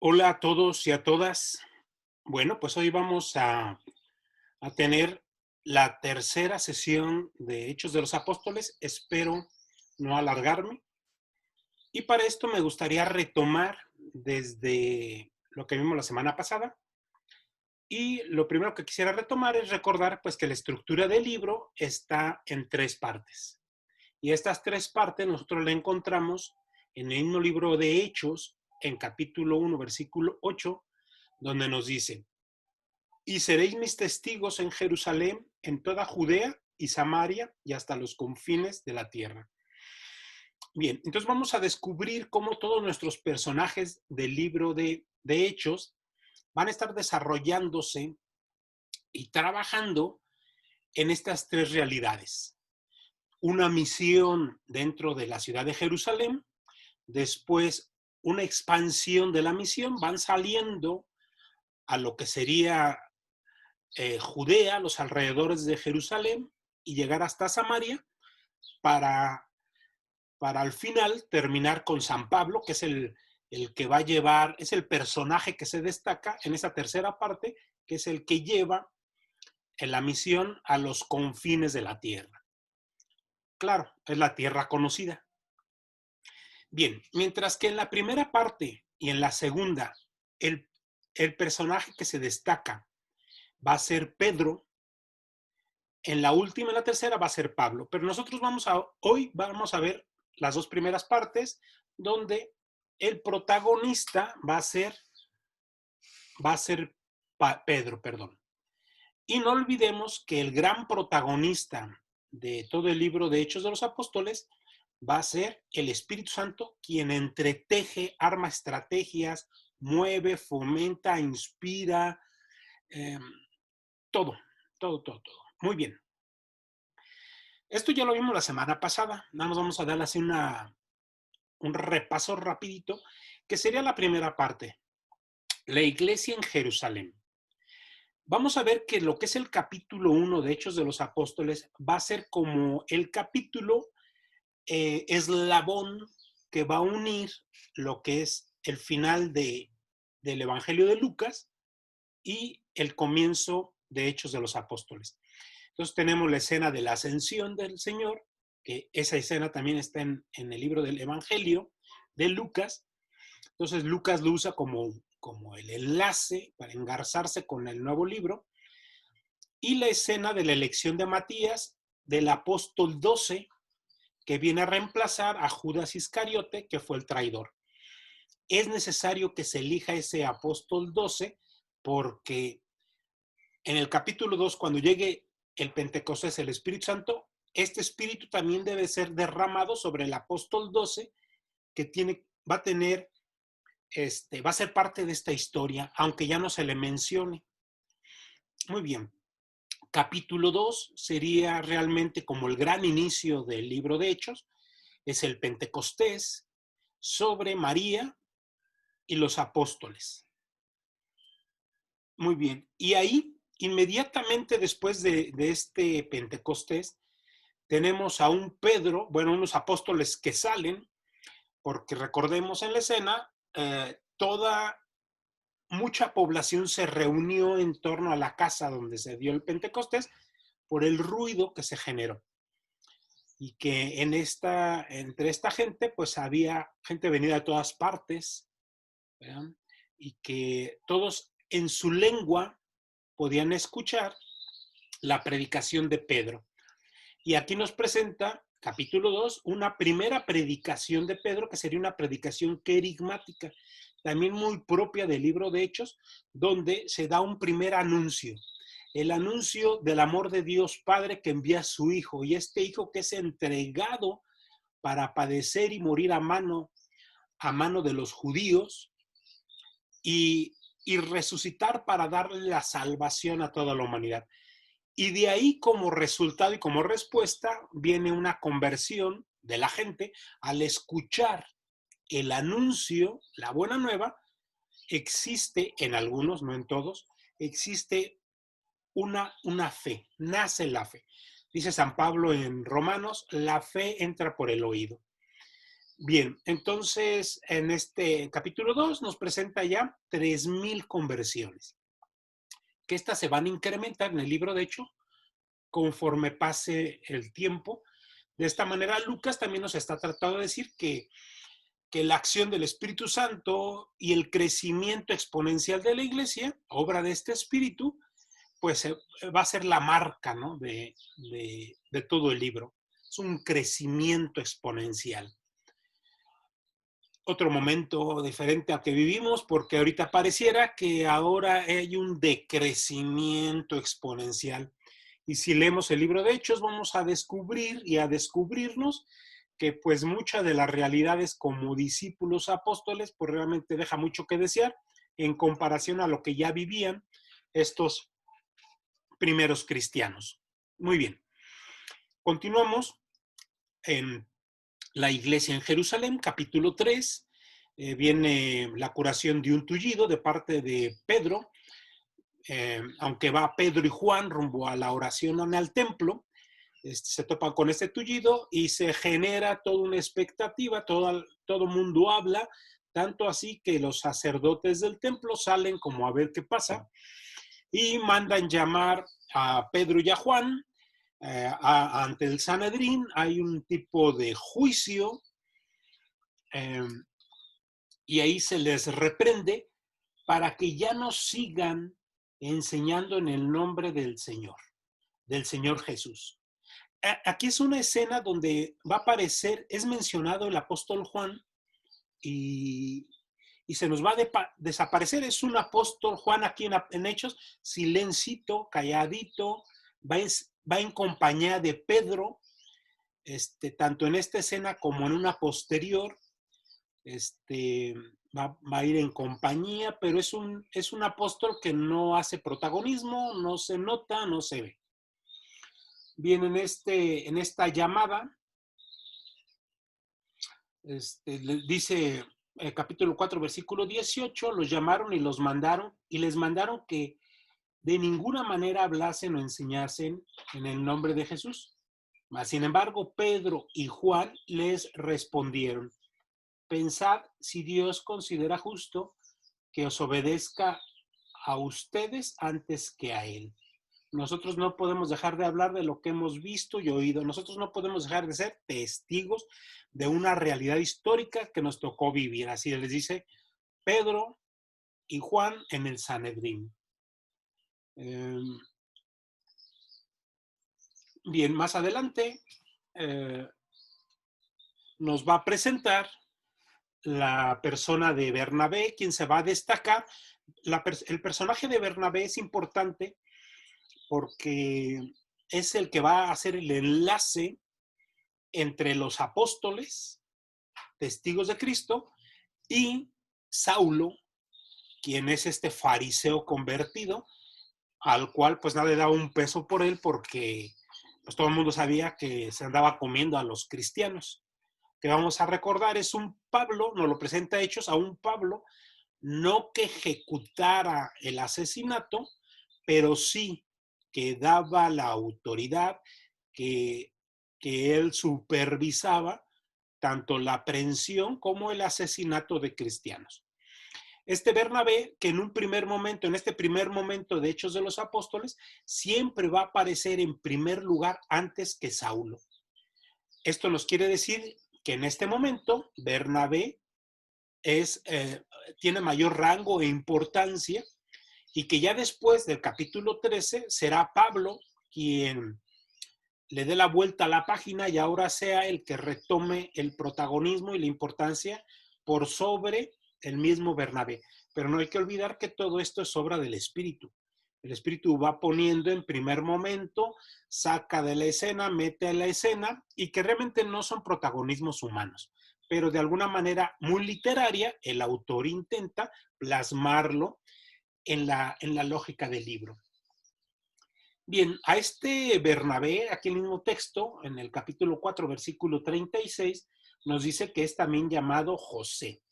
Hola a todos y a todas. Bueno, pues hoy vamos a tener la tercera sesión de Hechos de los Apóstoles. Espero no alargarme. Y para esto me gustaría retomar desde lo que vimos la semana pasada. Y lo primero que quisiera retomar es recordar pues que la estructura del libro está en tres partes. Y estas tres partes nosotros la encontramos en el mismo libro de Hechos, en capítulo 1, versículo 8, donde nos dice: y seréis mis testigos en Jerusalén, en toda Judea y Samaria y hasta los confines de la tierra. Bien, entonces vamos a descubrir cómo todos nuestros personajes del libro de Hechos van a estar desarrollándose y trabajando en estas tres realidades. Una misión dentro de la ciudad de Jerusalén, después una expansión de la misión, van saliendo a lo que sería Judea, los alrededores de Jerusalén, y llegar hasta Samaria para, para al final terminar con San Pablo, que es el que va a llevar, es el personaje que se destaca en esa tercera parte, que es el que lleva en la misión a los confines de la tierra. Claro, es la tierra conocida. Bien, mientras que en la primera parte y en la segunda, el, el personaje que se destaca va a ser Pedro. En la última y la tercera va a ser Pablo, pero nosotros hoy vamos a ver las dos primeras partes donde el protagonista va a ser Pedro, perdón. Y no olvidemos que el gran protagonista de todo el libro de Hechos de los Apóstoles va a ser el Espíritu Santo, quien entreteje, arma estrategias, mueve, fomenta, inspira, eh, todo, todo. Muy bien. Esto ya lo vimos la semana pasada, nada más vamos a darle así un repaso rapidito, que sería la primera parte, la iglesia en Jerusalén. Vamos a ver que lo que es el capítulo 1 de Hechos de los Apóstoles va a ser como el capítulo eslabón que va a unir lo que es el final del Evangelio de Lucas y el comienzo de Hechos de los Apóstoles. Entonces tenemos la escena de la ascensión del Señor, que esa escena también está en el libro del Evangelio de Lucas. Entonces Lucas lo usa como el enlace para engarzarse con el nuevo libro. Y la escena de la elección de Matías, del apóstol 12, que viene a reemplazar a Judas Iscariote, que fue el traidor. Es necesario que se elija ese apóstol 12 porque en el capítulo 2, cuando llegue el Pentecostés, el Espíritu Santo, este Espíritu también debe ser derramado sobre el apóstol 12, que va a tener, va a ser parte de esta historia, aunque ya no se le mencione. Muy bien. Capítulo 2 sería realmente como el gran inicio del libro de Hechos, es el Pentecostés sobre María y los apóstoles. Muy bien. Y ahí, inmediatamente después de este Pentecostés, tenemos a un Pedro, bueno, unos apóstoles que salen, porque recordemos en la escena, mucha población se reunió en torno a la casa donde se dio el Pentecostés por el ruido que se generó. Y que entre esta gente, pues había gente venida de todas partes, ¿verdad? Y que todos en su lengua podían escuchar la predicación de Pedro. Y aquí nos presenta, capítulo 2, una primera predicación de Pedro, que sería una predicación querigmática, también muy propia del libro de Hechos, donde se da un primer anuncio. El anuncio del amor de Dios Padre que envía a su Hijo, y este Hijo que es entregado para padecer y morir a mano de los judíos y resucitar para darle la salvación a toda la humanidad. Y de ahí como resultado y como respuesta viene una conversión de la gente al escuchar el anuncio, la buena nueva. Existe en algunos, no en todos, existe una fe, nace la fe. Dice San Pablo en Romanos, la fe entra por el oído. Bien, entonces en este capítulo 2 nos presenta ya 3,000 conversiones, que estas se van a incrementar en el libro de Hechos conforme pase el tiempo. De esta manera, Lucas también nos está tratando de decir que la acción del Espíritu Santo y el crecimiento exponencial de la iglesia, obra de este Espíritu, pues va a ser la marca, ¿no? de todo el libro. Es un crecimiento exponencial. Otro momento diferente al que vivimos, porque ahorita pareciera que ahora hay un decrecimiento exponencial. Y si leemos el libro de Hechos, vamos a descubrir y a descubrirnos que pues muchas de las realidades como discípulos apóstoles, pues realmente deja mucho que desear en comparación a lo que ya vivían estos primeros cristianos. Muy bien, continuamos en la iglesia en Jerusalén, capítulo 3. Viene la curación de un tullido de parte de Pedro, aunque va Pedro y Juan rumbo a la oración en el templo, se topan con este tullido y se genera toda una expectativa, todo mundo habla, tanto así que los sacerdotes del templo salen como a ver qué pasa y mandan llamar a Pedro y a Juan ante el Sanedrín. Hay un tipo de juicio eh, y ahí se les reprende para que ya no sigan enseñando en el nombre del Señor Jesús. Aquí es una escena donde va a aparecer, es mencionado el apóstol Juan y, y se nos va a desaparecer. Es un apóstol Juan aquí en Hechos, silencito, calladito, va en compañía de Pedro, tanto en esta escena como en una posterior. Va a ir en compañía, pero es un apóstol que no hace protagonismo, no se nota, no se ve. Bien, en esta llamada, dice capítulo 4, versículo 18, los llamaron y los mandaron, y les mandaron que de ninguna manera hablasen o enseñasen en el nombre de Jesús. Mas, sin embargo, Pedro y Juan les respondieron: pensad si Dios considera justo que os obedezca a ustedes antes que a Él. Nosotros no podemos dejar de hablar de lo que hemos visto y oído. Nosotros no podemos dejar de ser testigos de una realidad histórica que nos tocó vivir. Así les dice Pedro y Juan en el Sanedrín. Bien, más adelante nos va a presentar la persona de Bernabé, quien se va a destacar. El personaje de Bernabé es importante porque es el que va a hacer el enlace entre los apóstoles, testigos de Cristo, y Saulo, quien es este fariseo convertido, al cual pues nadie daba un peso por él porque pues todo el mundo sabía que se andaba comiendo a los cristianos. Que vamos a recordar es un Pablo, nos lo presenta Hechos, a un Pablo no que ejecutara el asesinato, pero sí que daba la autoridad, que, que él supervisaba tanto la aprehensión como el asesinato de cristianos. Este Bernabé, que en este primer momento de Hechos de los Apóstoles, siempre va a aparecer en primer lugar antes que Saulo. Esto nos quiere decir que en este momento Bernabé tiene mayor rango e importancia y que ya después del capítulo 13 será Pablo quien le dé la vuelta a la página y ahora sea el que retome el protagonismo y la importancia por sobre el mismo Bernabé. Pero no hay que olvidar que todo esto es obra del Espíritu. El Espíritu va poniendo en primer momento, saca de la escena, mete a la escena y que realmente no son protagonismos humanos, pero de alguna manera muy literaria, el autor intenta plasmarlo en la lógica del libro. Bien, a este Bernabé, aquí en el mismo texto, en el capítulo 4, versículo 36, nos dice que es también llamado José,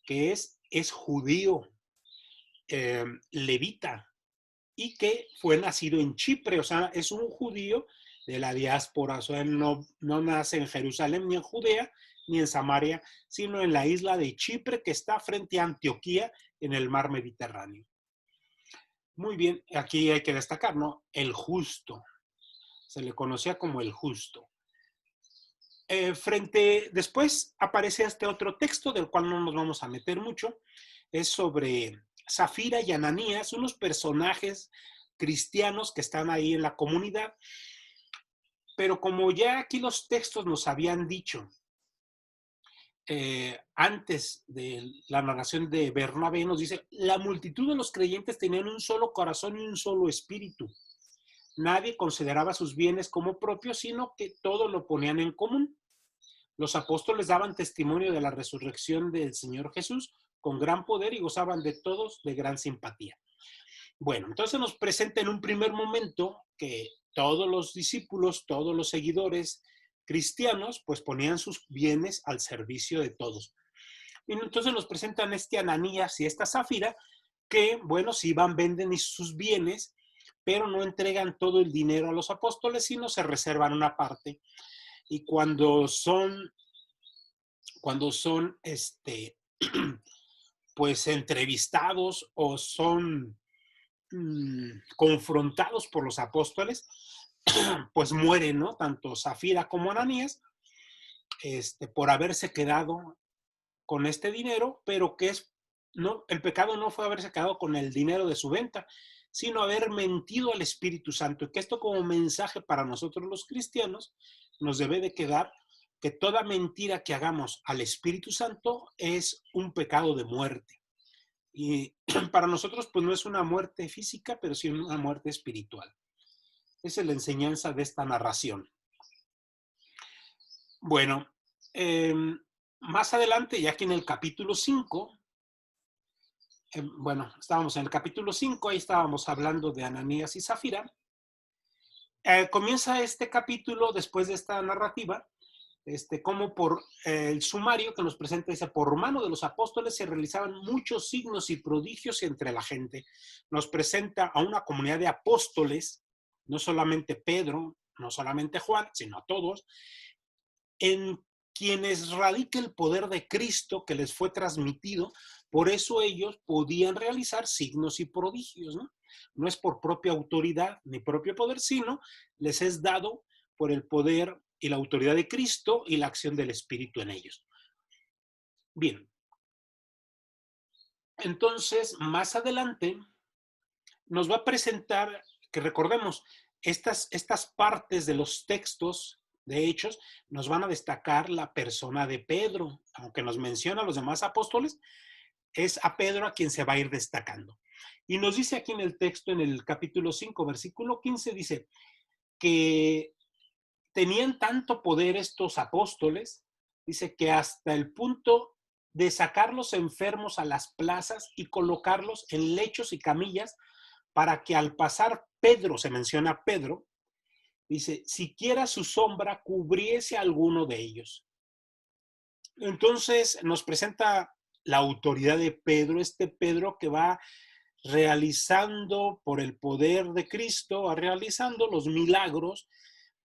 que es judío, levita, y que fue nacido en Chipre, o sea, es un judío de la diáspora, o sea, él no nace en Jerusalén ni en Judea, ni en Samaria, sino en la isla de Chipre, que está frente a Antioquía, en el mar Mediterráneo. Muy bien, aquí hay que destacar, ¿no? El justo. Se le conocía como el justo. Después aparece este otro texto del cual no nos vamos a meter mucho. Es sobre Zafira y Ananías, unos personajes cristianos que están ahí en la comunidad. Pero como ya aquí los textos nos habían dicho, antes de la narración de Bernabé, nos dice, la multitud de los creyentes tenían un solo corazón y un solo espíritu. Nadie consideraba sus bienes como propios, sino que todo lo ponían en común. Los apóstoles daban testimonio de la resurrección del Señor Jesús con gran poder y gozaban de todos de gran simpatía. Bueno, entonces nos presenta en un primer momento que todos los discípulos, todos los seguidores cristianos, pues ponían sus bienes al servicio de todos. Y entonces nos presentan este Ananías y esta Zafira que, bueno, sí van, venden sus bienes, pero no entregan todo el dinero a los apóstoles, sino se reservan una parte. Y cuando son pues entrevistados o son confrontados por los apóstoles, pues mueren, ¿no? Tanto Zafira como Ananías, por haberse quedado con este dinero, pero que no, el pecado no fue haberse quedado con el dinero de su venta, sino haber mentido al Espíritu Santo. Y que esto como mensaje para nosotros los cristianos nos debe de quedar que toda mentira que hagamos al Espíritu Santo es un pecado de muerte. Y para nosotros pues no es una muerte física, pero sí una muerte espiritual. Esa es la enseñanza de esta narración. Bueno, más adelante, ya que en el capítulo 5, bueno, estábamos en el capítulo 5, ahí estábamos hablando de Ananías y Zafira. Comienza este capítulo después de esta narrativa, como por el sumario que nos presenta, dice, por mano de los apóstoles se realizaban muchos signos y prodigios entre la gente. Nos presenta a una comunidad de apóstoles, no solamente Pedro, no solamente Juan, sino a todos, en quienes radica el poder de Cristo que les fue transmitido. Por eso ellos podían realizar signos y prodigios, ¿no? No es por propia autoridad ni propio poder, sino les es dado por el poder y la autoridad de Cristo y la acción del Espíritu en ellos. Bien. Entonces, más adelante, nos va a presentar, que recordemos, estas partes de los textos de Hechos nos van a destacar la persona de Pedro. Aunque nos menciona a los demás apóstoles, es a Pedro a quien se va a ir destacando. Y nos dice aquí en el texto, en el capítulo 5, versículo 15, dice que tenían tanto poder estos apóstoles, dice que hasta el punto de sacar los enfermos a las plazas y colocarlos en lechos y camillas para que al pasar Pedro, se menciona Pedro, dice, siquiera su sombra cubriese a alguno de ellos. Entonces nos presenta la autoridad de Pedro, este Pedro que va realizando por el poder de Cristo, va realizando los milagros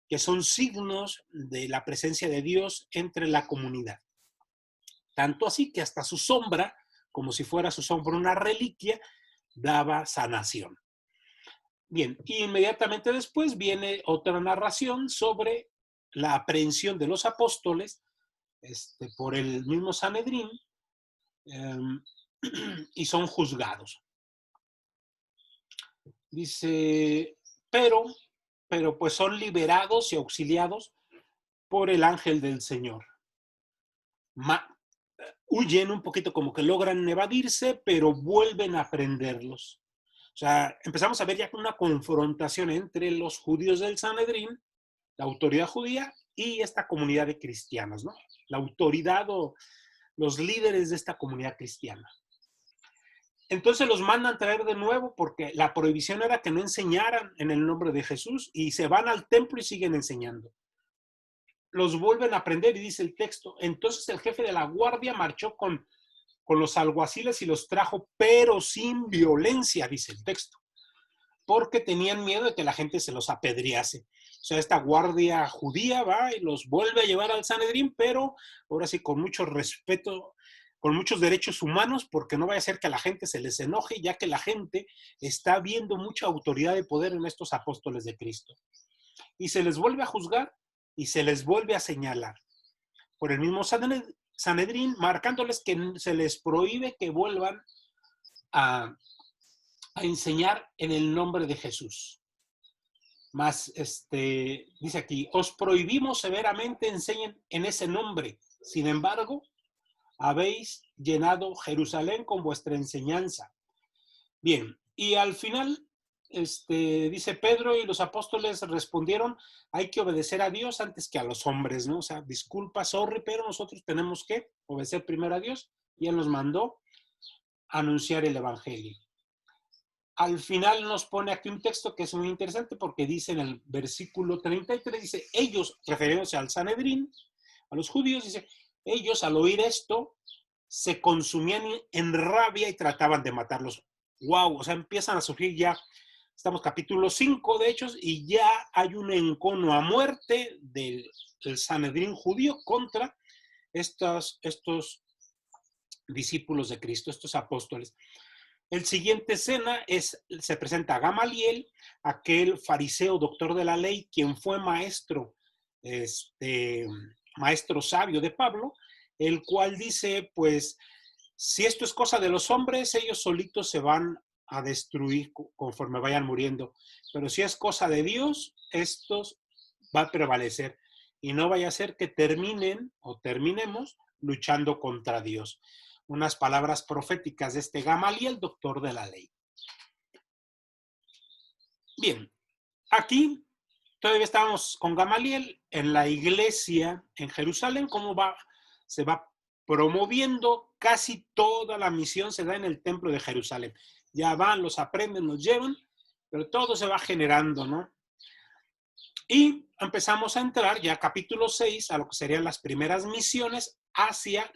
que son signos de la presencia de Dios entre la comunidad. Tanto así que hasta su sombra, como si fuera su sombra una reliquia, daba sanación. Bien, y inmediatamente después viene otra narración sobre la aprehensión de los apóstoles por el mismo Sanedrín, y son juzgados. Dice, pero pues son liberados y auxiliados por el ángel del Señor. Huyen un poquito, como que logran evadirse, pero vuelven a prenderlos. O sea, empezamos a ver ya una confrontación entre los judíos del Sanedrín, la autoridad judía, y esta comunidad de cristianos, ¿no? La autoridad o los líderes de esta comunidad cristiana. Entonces los mandan traer de nuevo porque la prohibición era que no enseñaran en el nombre de Jesús, y se van al templo y siguen enseñando. Los vuelven a prender y dice el texto, entonces el jefe de la guardia marchó con los alguaciles y los trajo, pero sin violencia, dice el texto, porque tenían miedo de que la gente se los apedrease. O sea, esta guardia judía va y los vuelve a llevar al Sanedrín, pero ahora sí con mucho respeto, con muchos derechos humanos, porque no vaya a ser que a la gente se les enoje, ya que la gente está viendo mucha autoridad y poder en estos apóstoles de Cristo. Y se les vuelve a juzgar y se les vuelve a señalar por el mismo Sanedrín, marcándoles que se les prohíbe que vuelvan a, a enseñar en el nombre de Jesús. Más, dice aquí, os prohibimos severamente enseñen en ese nombre. Sin embargo, habéis llenado Jerusalén con vuestra enseñanza. Bien, y al final, dice Pedro y los apóstoles respondieron, hay que obedecer a Dios antes que a los hombres, ¿no? O sea, disculpa, sorry, pero nosotros tenemos que obedecer primero a Dios y Él nos mandó a anunciar el evangelio. Al final nos pone aquí un texto que es muy interesante porque dice en el versículo 33, dice, ellos, refiriéndose al Sanedrín, a los judíos, dice, ellos al oír esto se consumían en rabia y trataban de matarlos. Wow, o sea, empiezan a surgir ya, estamos capítulo 5 de Hechos, y ya hay un encono a muerte del Sanedrín judío contra estos discípulos de Cristo, estos apóstoles. El siguiente escena se presenta a Gamaliel, aquel fariseo doctor de la ley, quien fue maestro, maestro sabio de Pablo, el cual dice, pues, si esto es cosa de los hombres, ellos solitos se van a destruir conforme vayan muriendo. Pero si es cosa de Dios, estos va a prevalecer. Y no vaya a ser que terminen o terminemos luchando contra Dios. Unas palabras proféticas de este Gamaliel, doctor de la ley. Bien, aquí todavía estábamos con Gamaliel en la iglesia en Jerusalén, cómo se va promoviendo, casi toda la misión se da en el templo de Jerusalén. Ya van, los aprenden, los llevan, pero todo se va generando, ¿no? Y empezamos a entrar ya capítulo 6 a lo que serían las primeras misiones hacia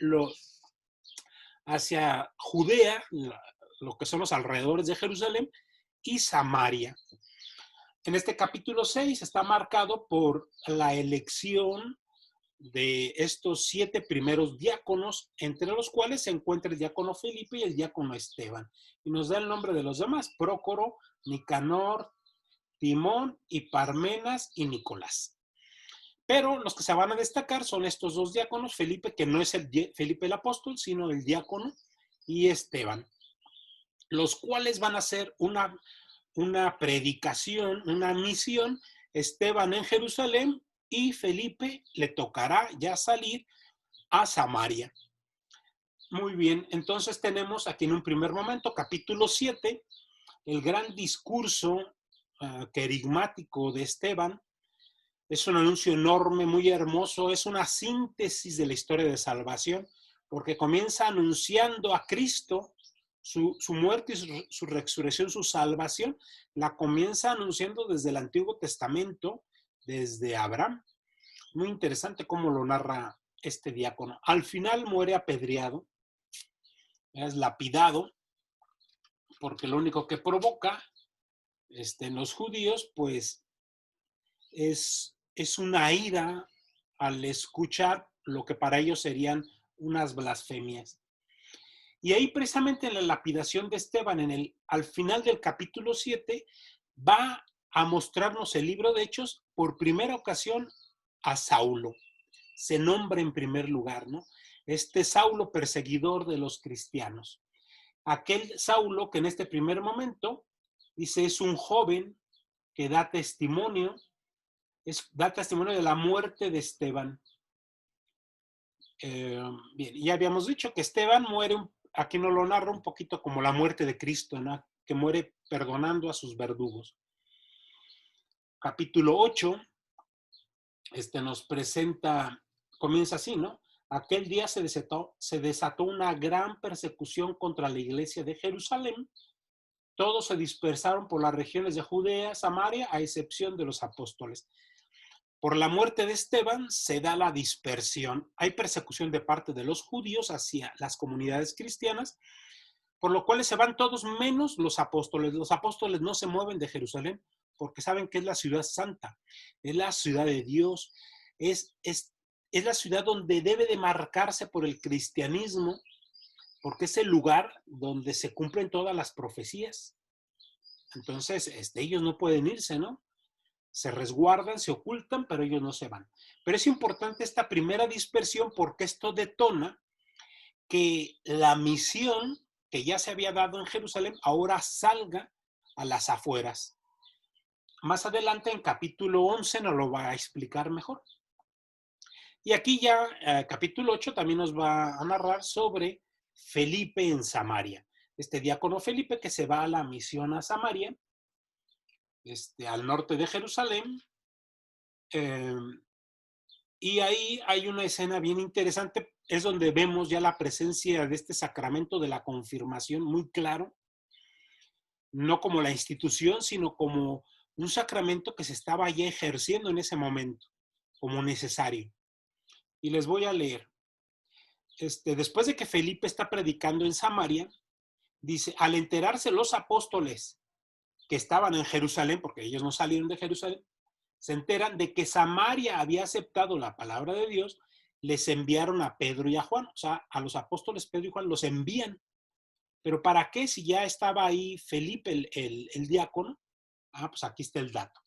Judea, lo que son los alrededores de Jerusalén, y Samaria. En este capítulo 6 está marcado por la elección de estos 7 primeros diáconos, entre los cuales se encuentra el diácono Felipe y el diácono Esteban. Y nos da el nombre de los demás, Prócoro, Nicanor, Timón y Parmenas y Nicolás. Pero los que se van a destacar son estos dos diáconos, Felipe, que no es Felipe el apóstol, sino el diácono, y Esteban, los cuales van a hacer una predicación, una misión, Esteban en Jerusalén y Felipe le tocará ya salir a Samaria. Muy bien, entonces tenemos aquí en un primer momento, capítulo 7, el gran discurso querigmático de Esteban. Es un anuncio enorme, muy hermoso, es una síntesis de la historia de salvación, porque comienza anunciando a Cristo, su muerte y su resurrección, su salvación, la comienza anunciando desde el Antiguo Testamento, desde Abraham. Muy interesante cómo lo narra este diácono. Al final muere apedreado, es lapidado, porque lo único que provoca en los judíos, pues, es una ira al escuchar lo que para ellos serían unas blasfemias. Y ahí precisamente en la lapidación de Esteban, al final del capítulo 7, va a mostrarnos el libro de Hechos por primera ocasión a Saulo. Se nombra en primer lugar, ¿no? Este Saulo perseguidor de los cristianos. Aquel Saulo que en este primer momento, dice, es un joven que da testimonio de la muerte de Esteban. Bien, ya habíamos dicho que Esteban muere, aquí nos lo narra un poquito como la muerte de Cristo, ¿no? Que muere perdonando a sus verdugos. Capítulo 8, nos presenta, comienza así, ¿no? Aquel día se desató una gran persecución contra la iglesia de Jerusalén. Todos se dispersaron por las regiones de Judea, Samaria, a excepción de los apóstoles. Por la muerte de Esteban se da la dispersión. Hay persecución de parte de los judíos hacia las comunidades cristianas, por lo cual se van todos menos los apóstoles. Los apóstoles no se mueven de Jerusalén porque saben que es la ciudad santa, es la ciudad de Dios, es, es, es la ciudad donde debe de marcarse por el cristianismo, porque es el lugar donde se cumplen todas las profecías. Entonces, ellos no pueden irse, ¿no? Se resguardan, se ocultan, pero ellos no se van. Pero es importante esta primera dispersión porque esto detona que la misión que ya se había dado en Jerusalén ahora salga a las afueras. Más adelante, en capítulo 11, nos lo va a explicar mejor. Y aquí ya, capítulo 8, también nos va a narrar sobre Felipe en Samaria. Este diácono Felipe que se va a la misión a Samaria, al norte de Jerusalén. Y ahí hay una escena bien interesante, es donde vemos ya la presencia de este sacramento de la confirmación muy claro, no como la institución, sino como un sacramento que se estaba ya ejerciendo en ese momento, como necesario. Y les voy a leer. Después de que Felipe está predicando en Samaria, dice, al enterarse los apóstoles que estaban en Jerusalén, porque ellos no salieron de Jerusalén, se enteran de que Samaria había aceptado la palabra de Dios, les enviaron a Pedro y a Juan, o sea, a los apóstoles Pedro y Juan los envían. ¿Pero para qué si ya estaba ahí Felipe, el diácono? Pues aquí está el dato.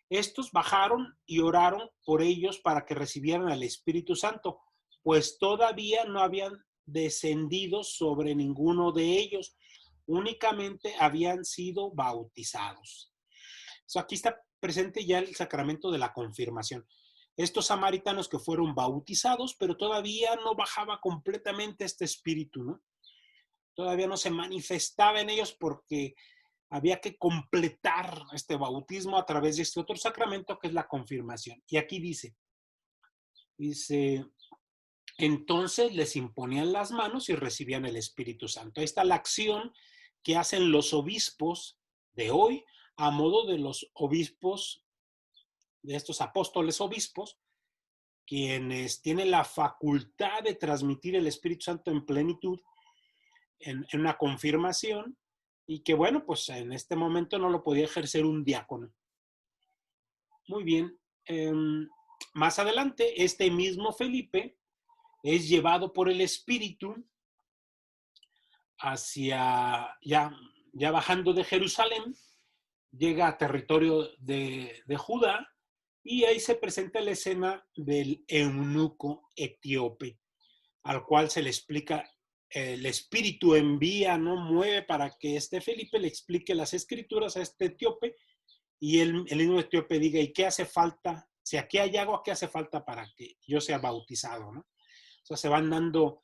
Estos bajaron y oraron por ellos para que recibieran al Espíritu Santo, pues todavía no habían descendido sobre ninguno de ellos, únicamente habían sido bautizados. Aquí está presente ya el sacramento de la confirmación. Estos samaritanos que fueron bautizados, pero todavía no bajaba completamente este espíritu, ¿no? Todavía no se manifestaba en ellos porque había que completar este bautismo a través de este otro sacramento que es la confirmación. Y aquí dice, entonces les imponían las manos y recibían el Espíritu Santo. Ahí está la acción que hacen los obispos de hoy a modo de los obispos, de estos apóstoles obispos, quienes tienen la facultad de transmitir el Espíritu Santo en plenitud, en una confirmación, y que bueno, pues en este momento no lo podía ejercer un diácono. Muy bien. Más adelante, este mismo Felipe es llevado por el Espíritu hacia, ya bajando de Jerusalén, llega a territorio de Judá, y ahí se presenta la escena del eunuco etíope, al cual se le explica, el Espíritu envía, no mueve para que Felipe le explique las escrituras a este etíope, y el mismo etíope diga, ¿y qué hace falta? Si aquí hay agua, ¿qué hace falta para que yo sea bautizado, ¿no? O sea, se van dando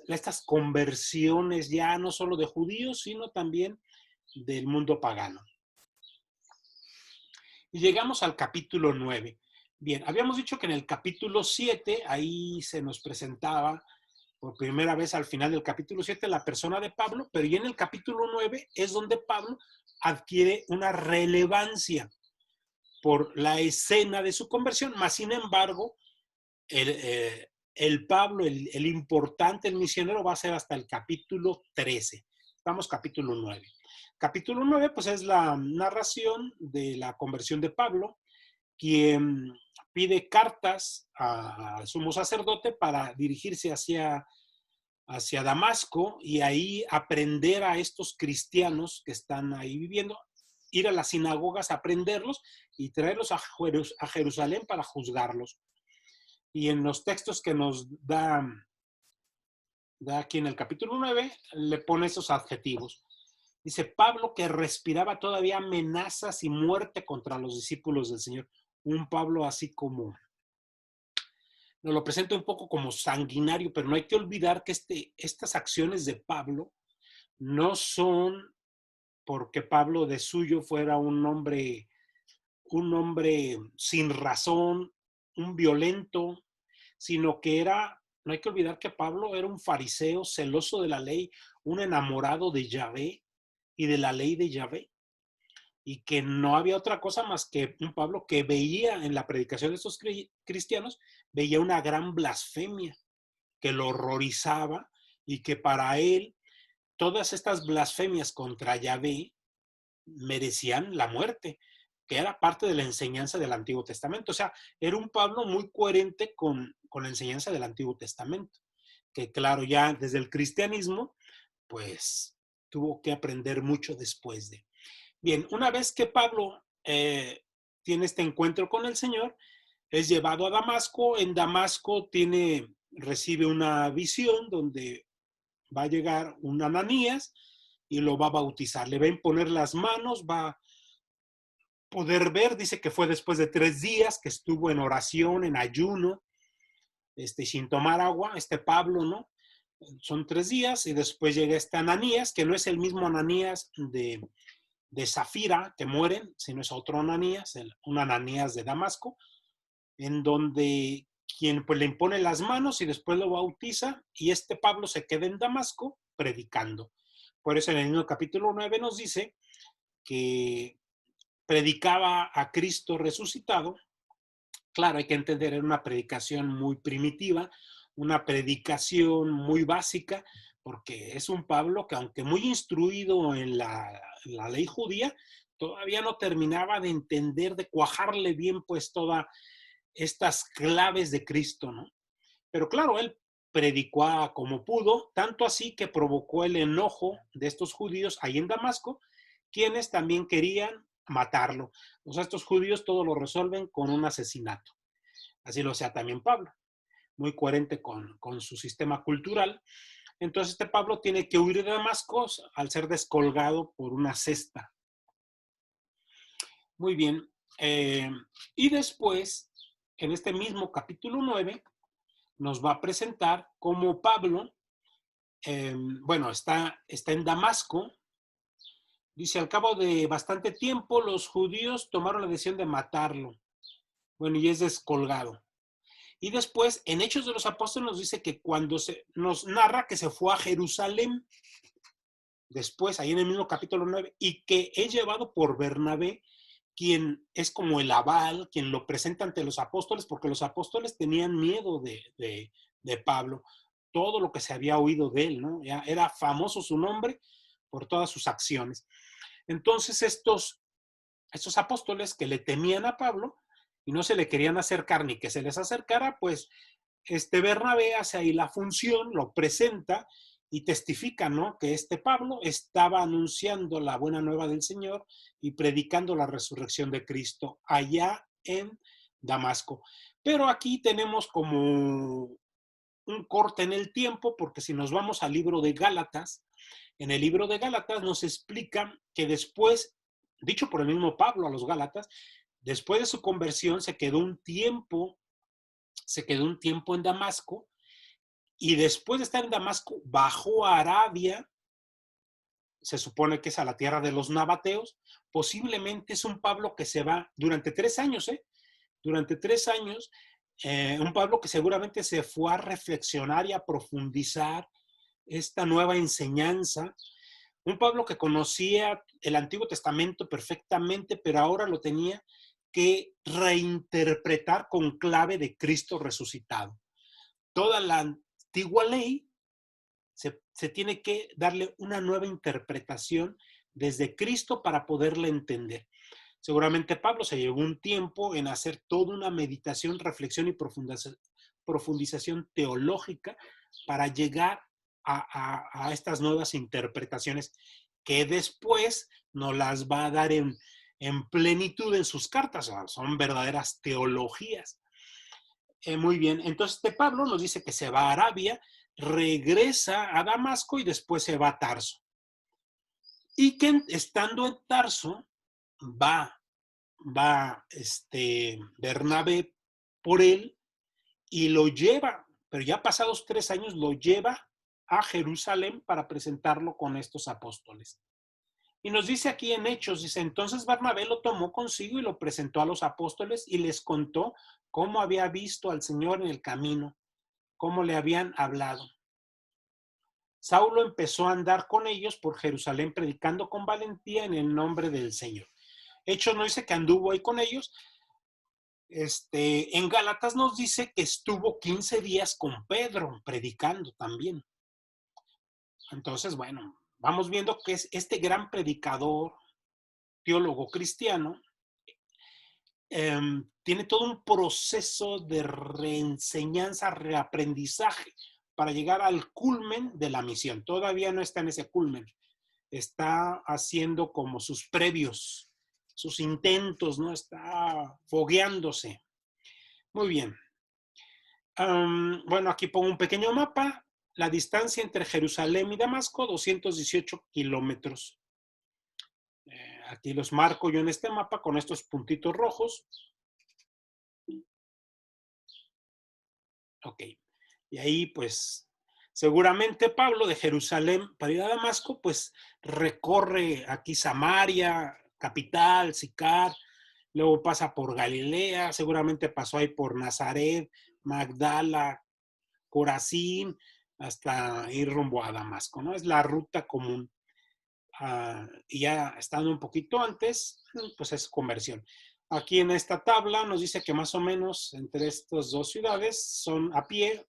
estas conversiones ya no solo de judíos, sino también del mundo pagano. Y llegamos al capítulo 9. Bien, habíamos dicho que en el capítulo 7, ahí se nos presentaba por primera vez al final del capítulo 7 la persona de Pablo, pero ya en el capítulo 9 es donde Pablo adquiere una relevancia por la escena de su conversión, más sin embargo, el Pablo, el importante, el misionero, va a ser hasta el capítulo 13. Vamos, capítulo 9. Capítulo 9, pues es la narración de la conversión de Pablo, quien pide cartas al sumo sacerdote para dirigirse hacia Damasco y ahí aprender a estos cristianos que están ahí viviendo, ir a las sinagogas, aprenderlos y traerlos a Jerusalén para juzgarlos. Y en los textos que nos da aquí en el capítulo 9, le pone esos adjetivos. Dice, Pablo que respiraba todavía amenazas y muerte contra los discípulos del Señor. Un Pablo así como, nos lo presenta un poco como sanguinario, pero no hay que olvidar que estas acciones de Pablo no son porque Pablo de suyo fuera un hombre sin razón, un violento, sino que no hay que olvidar que Pablo era un fariseo celoso de la ley, un enamorado de Yahvé y de la ley de Yahvé, y que no había otra cosa más que un Pablo que veía en la predicación de estos cristianos, veía una gran blasfemia que lo horrorizaba y que para él todas estas blasfemias contra Yahvé merecían la muerte. que era parte de la enseñanza del Antiguo Testamento. O sea, era un Pablo muy coherente con la enseñanza del Antiguo Testamento, que claro, ya desde el cristianismo, pues tuvo que aprender mucho después de. Bien, una vez que Pablo tiene este encuentro con el Señor, es llevado a Damasco. En Damasco recibe una visión donde va a llegar un Ananías y lo va a bautizar. Le va a imponer las manos, va a poder ver, dice que fue después de 3 días que estuvo en oración, en ayuno, sin tomar agua, Pablo, ¿no? Son 3 días y después llega este Ananías, que no es el mismo Ananías de Zafira que mueren, sino es otro Ananías, un Ananías de Damasco, en donde quien pues le impone las manos y después lo bautiza, y Pablo se queda en Damasco predicando. Por eso en el mismo capítulo 9 nos dice que predicaba a Cristo resucitado. Claro, hay que entender, era una predicación muy primitiva, una predicación muy básica, porque es un Pablo que aunque muy instruido en la ley judía, todavía no terminaba de entender, de cuajarle bien pues todas estas claves de Cristo, ¿no? Pero claro, él predicó como pudo, tanto así que provocó el enojo de estos judíos ahí en Damasco, quienes también querían matarlo. O sea, estos judíos todo lo resuelven con un asesinato. Así lo sea también Pablo, muy coherente con su sistema cultural. Entonces Pablo tiene que huir de Damasco al ser descolgado por una cesta. Muy bien. Y después, en este mismo capítulo 9, nos va a presentar cómo Pablo, bueno, está en Damasco. Dice, al cabo de bastante tiempo, los judíos tomaron la decisión de matarlo. Bueno, y es descolgado. Y después, en Hechos de los Apóstoles nos dice que nos narra que se fue a Jerusalén, después, ahí en el mismo capítulo 9, y que es llevado por Bernabé, quien es como el aval, quien lo presenta ante los apóstoles, porque los apóstoles tenían miedo de Pablo, todo lo que se había oído de él, ¿no? Ya era famoso su nombre por todas sus acciones. Entonces estos apóstoles que le temían a Pablo y no se le querían acercar ni que se les acercara, pues Bernabé hace ahí la función, lo presenta y testifica, ¿no? Que Pablo estaba anunciando la buena nueva del Señor y predicando la resurrección de Cristo allá en Damasco. Pero aquí tenemos como un corte en el tiempo, porque si nos vamos al libro de Gálatas, en el libro de Gálatas nos explica que después, dicho por el mismo Pablo a los Gálatas, después de su conversión se quedó un tiempo en Damasco, y después de estar en Damasco bajó a Arabia, se supone que es a la tierra de los nabateos. Posiblemente es un Pablo que se va durante 3 años, durante 3 años, un Pablo que seguramente se fue a reflexionar y a profundizar esta nueva enseñanza. Un Pablo que conocía el Antiguo Testamento perfectamente, pero ahora lo tenía que reinterpretar con clave de Cristo resucitado. Toda la antigua ley se tiene que darle una nueva interpretación desde Cristo para poderla entender. Seguramente Pablo se llevó un tiempo en hacer toda una meditación, reflexión y profundización teológica para llegar a estas nuevas interpretaciones que después nos las va a dar en plenitud en sus cartas. O sea, son verdaderas teologías. Muy bien, entonces Pablo nos dice que se va a Arabia, regresa a Damasco y después se va a Tarso. Y que estando en Tarso va Bernabé por él y lo lleva, pero ya pasados 3 años lo lleva a Jerusalén para presentarlo con estos apóstoles. Y nos dice aquí en Hechos, dice, entonces Bernabé lo tomó consigo y lo presentó a los apóstoles y les contó cómo había visto al Señor en el camino, cómo le habían hablado. Saulo empezó a andar con ellos por Jerusalén predicando con valentía en el nombre del Señor. Hechos no dice que anduvo ahí con ellos. En Gálatas nos dice que estuvo 15 días con Pedro predicando también. Entonces, bueno, vamos viendo que es este gran predicador, teólogo cristiano, tiene todo un proceso de reenseñanza, reaprendizaje para llegar al culmen de la misión. Todavía no está en ese culmen, está haciendo como sus previos, sus intentos, ¿no? Está fogueándose. Muy bien. Bueno, aquí pongo un pequeño mapa. La distancia entre Jerusalén y Damasco, 218 kilómetros. Aquí los marco yo en este mapa con estos puntitos rojos. Ok. Y ahí, pues, seguramente Pablo de Jerusalén para ir a Damasco, pues recorre aquí Samaria, capital, Sicar, luego pasa por Galilea, seguramente pasó ahí por Nazaret, Magdala, Corazín, hasta ir rumbo a Damasco, ¿no? Es la ruta común. Y ya estando un poquito antes, pues es conversión. Aquí en esta tabla nos dice que más o menos entre estas dos ciudades son a pie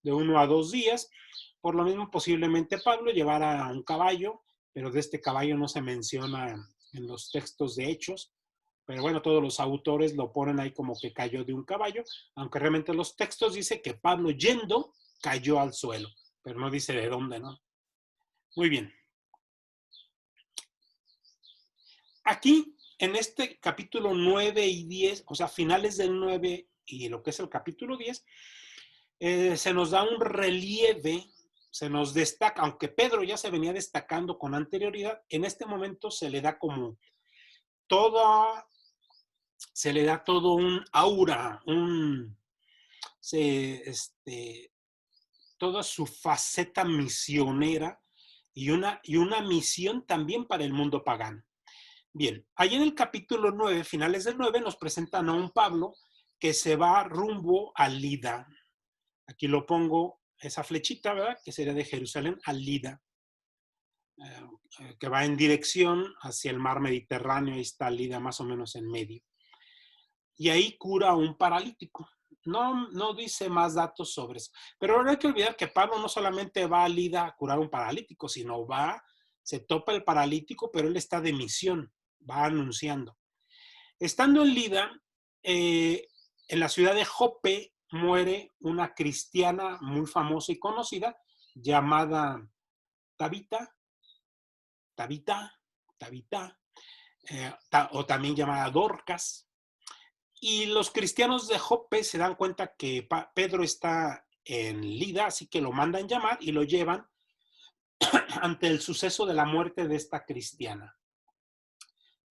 de 1 a 2 días. Por lo mismo, posiblemente Pablo llevara un caballo, pero de este caballo no se menciona en los textos de Hechos. Pero bueno, todos los autores lo ponen ahí como que cayó de un caballo, aunque realmente los textos dicen que Pablo yendo cayó al suelo, pero no dice de dónde, ¿no? Muy bien. Aquí, en este capítulo 9 y 10, o sea, finales del 9 y lo que es el capítulo 10, se nos da un relieve, se nos destaca, aunque Pedro ya se venía destacando con anterioridad, en este momento se le da como toda, se le da todo un aura, toda su faceta misionera y una misión también para el mundo pagano. Bien, ahí en el capítulo 9, finales del 9, nos presentan a un Pablo que se va rumbo a Lida. Aquí lo pongo, esa flechita, ¿verdad? Que sería de Jerusalén a Lida, que va en dirección hacia el mar Mediterráneo. Ahí está Lida más o menos en medio. Y ahí cura a un paralítico. No dice más datos sobre eso. Pero no hay que olvidar que Pablo no solamente va a Lida a curar a un paralítico, sino se topa el paralítico, pero él está de misión, va anunciando. Estando en Lida, en la ciudad de Jope muere una cristiana muy famosa y conocida llamada Tabita, Tabita, Tabita, o también llamada Dorcas. Y los cristianos de Jope se dan cuenta que Pedro está en Lida, así que lo mandan llamar y lo llevan ante el suceso de la muerte de esta cristiana.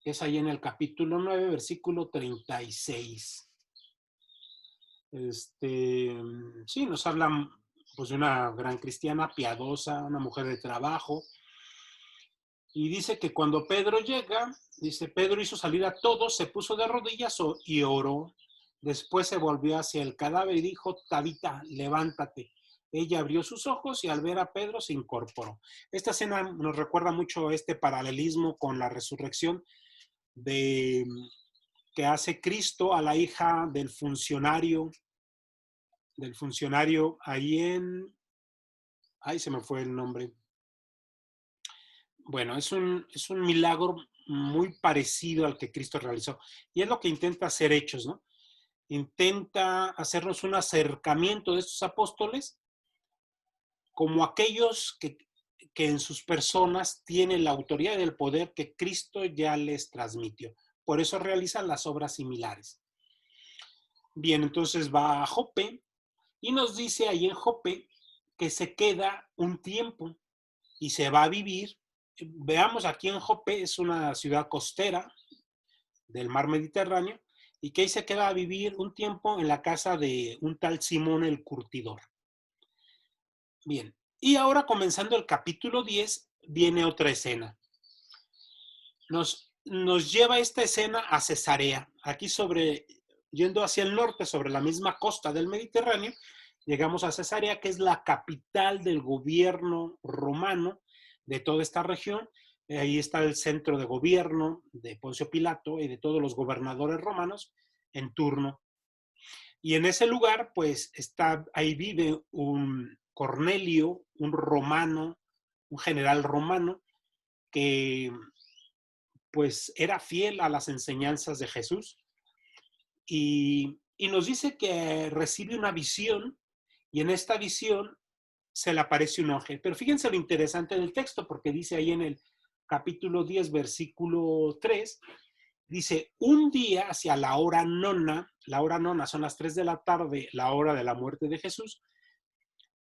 Es ahí en el capítulo 9, versículo 36. Sí, nos hablan pues de una gran cristiana, piadosa, una mujer de trabajo. Y dice que cuando Pedro llega, dice, Pedro hizo salir a todos, se puso de rodillas y oró. Después se volvió hacia el cadáver y dijo, Tabita, levántate. Ella abrió sus ojos y al ver a Pedro se incorporó. Esta escena nos recuerda mucho este paralelismo con la resurrección que hace Cristo a la hija del funcionario ahí ahí se me fue el nombre. Bueno, es un milagro muy parecido al que Cristo realizó. Y es lo que intenta hacer Hechos, ¿no? Intenta hacernos un acercamiento de estos apóstoles como aquellos que en sus personas tienen la autoridad y el poder que Cristo ya les transmitió. Por eso realizan las obras similares. Bien, entonces va a Jope y nos dice ahí en Jope que se queda un tiempo y se va a vivir. Veamos, aquí en Jope es una ciudad costera del mar Mediterráneo y que ahí se queda a vivir un tiempo en la casa de un tal Simón el Curtidor. Bien, y ahora comenzando el capítulo 10, viene otra escena. Nos lleva esta escena a Cesarea. Aquí yendo hacia el norte, sobre la misma costa del Mediterráneo, llegamos a Cesarea, que es la capital del gobierno romano de toda esta región. Ahí está el centro de gobierno de Poncio Pilato y de todos los gobernadores romanos en turno. Y en ese lugar, pues, ahí vive un Cornelio, un romano, un general romano, que pues era fiel a las enseñanzas de Jesús. y nos dice que recibe una visión y en esta visión se le aparece un ángel. Pero fíjense lo interesante del texto, porque dice ahí en el capítulo 10, versículo 3, dice, un día hacia la hora nona son las 3 de la tarde, la hora de la muerte de Jesús,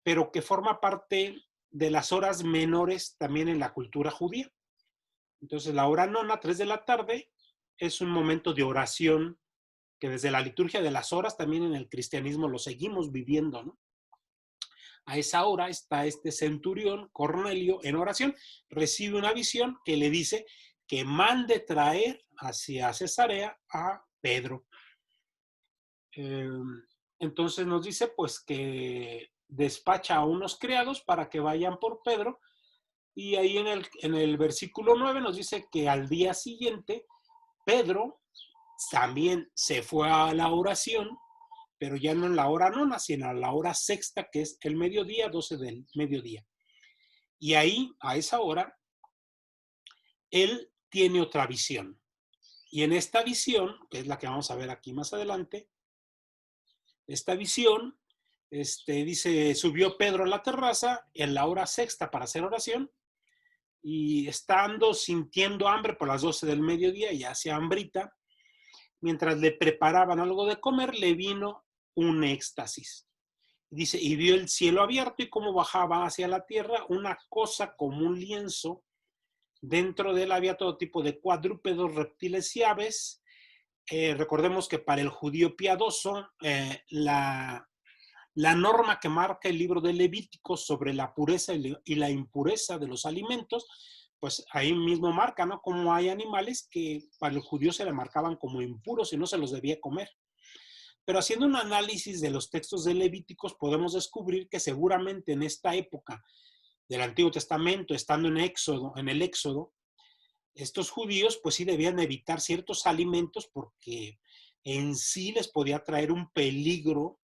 pero que forma parte de las horas menores también en la cultura judía. Entonces, la hora nona, 3 de la tarde, es un momento de oración que desde la liturgia de las horas también en el cristianismo lo seguimos viviendo, ¿no? A esa hora está este centurión, Cornelio, en oración, recibe una visión que le dice que mande traer hacia Cesarea a Pedro. Entonces nos dice pues que despacha a unos criados para que vayan por Pedro y ahí en el versículo 9 nos dice que al día siguiente Pedro también se fue a la oración, pero ya no en la hora nona, sino a la hora sexta, que es el mediodía, 12 del mediodía. Y ahí, a esa hora, él tiene otra visión. Y en esta visión, que es la que vamos a ver aquí más adelante, esta visión, dice, subió Pedro a la terraza en la hora sexta para hacer oración y estando sintiendo hambre por las 12 del mediodía, ya hacía hambrita, mientras le preparaban algo de comer, le vino un éxtasis. Dice, y vio el cielo abierto y cómo bajaba hacia la tierra una cosa como un lienzo. Dentro de él había todo tipo de cuadrúpedos, reptiles y aves. Recordemos que para el judío piadoso, la norma que marca el libro de Levítico sobre la pureza y la impureza de los alimentos, pues ahí mismo marca, ¿no? Como hay animales que para el judío se le marcaban como impuros y no se los debía comer. Pero haciendo un análisis de los textos de Levíticos, podemos descubrir que seguramente en esta época del Antiguo Testamento, estando en el Éxodo, estos judíos pues sí debían evitar ciertos alimentos porque en sí les podía traer un peligro